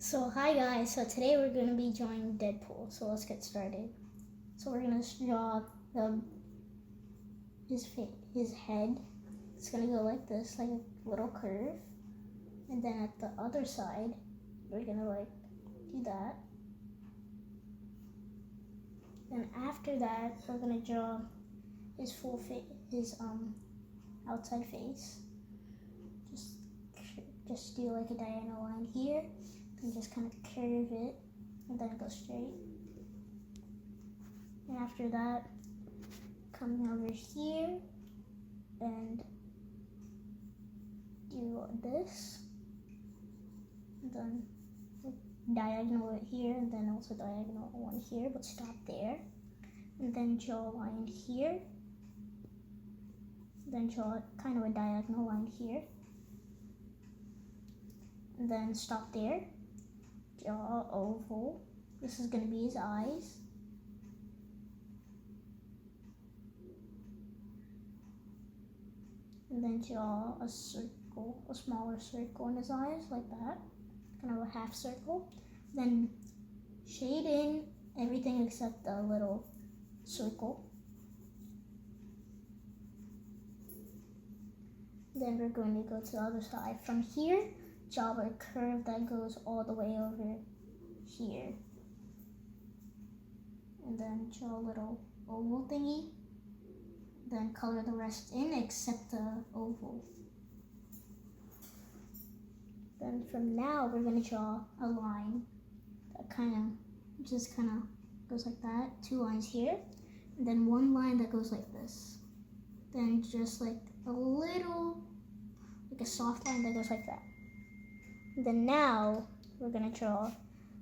So hi guys, so today we're going to be drawing Deadpool, so let's get started. So we're going to draw his head. It's going to go like this, like a little curve. And then at the other side, we're going to do that. And after that, we're going to draw his full face, his outside face. Just do like a diagonal line here. And just kind of curve it and then go straight. And after that, coming over here and do this. And then diagonal it here and then also diagonal one here, but stop there. And then draw a line here. Then draw kind of a diagonal line here. And then stop there. Draw oval. This is going to be his eyes. And then draw a circle, a smaller circle in his eyes, like that. Kind of a half circle. Then shade in everything except the little circle. Then we're going to go to the other side. From here, draw a curve that goes all the way over here. And then draw a little oval thingy. Then color the rest in except the oval. Then from now, we're going to draw a line that just kind of goes like that. 2 lines here. And then 1 line that goes like this. Then just like a little, like a soft line that goes like that. And then now we're gonna draw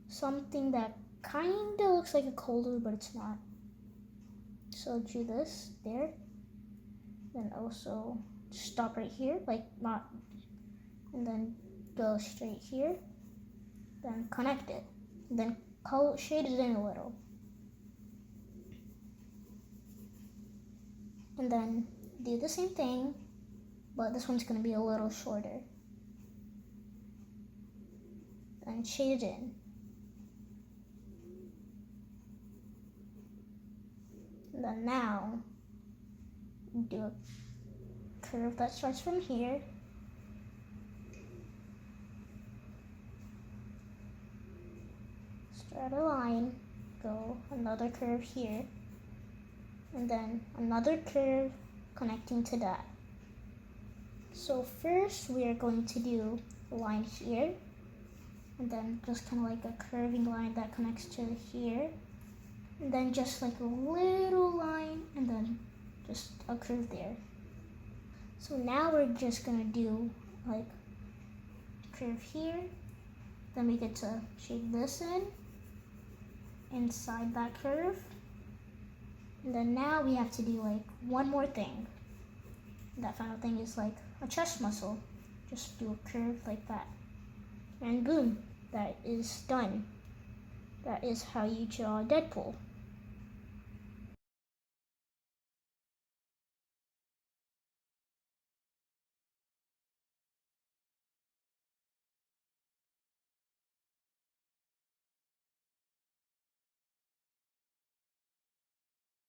something that kind of looks like a collar, but it's not. So do this there. Then also stop right here, like not, and then go straight here. Then connect it. And then shade it in a little. And then do the same thing, but this one's gonna be a little shorter. And shade it in. And then now, do a curve that starts from here. Start a line, go another curve here. And then another curve connecting to that. So first we are going to do a line here. And then just kind of like a curving line that connects to here. And then just like a little line and then just a curve there. So now we're just gonna do like a curve here. Then we get to shade this in inside that curve. And then now we have to do like one more thing. That final thing is like a chest muscle. Just do a curve like that. And boom, that is done. That is how you draw Deadpool.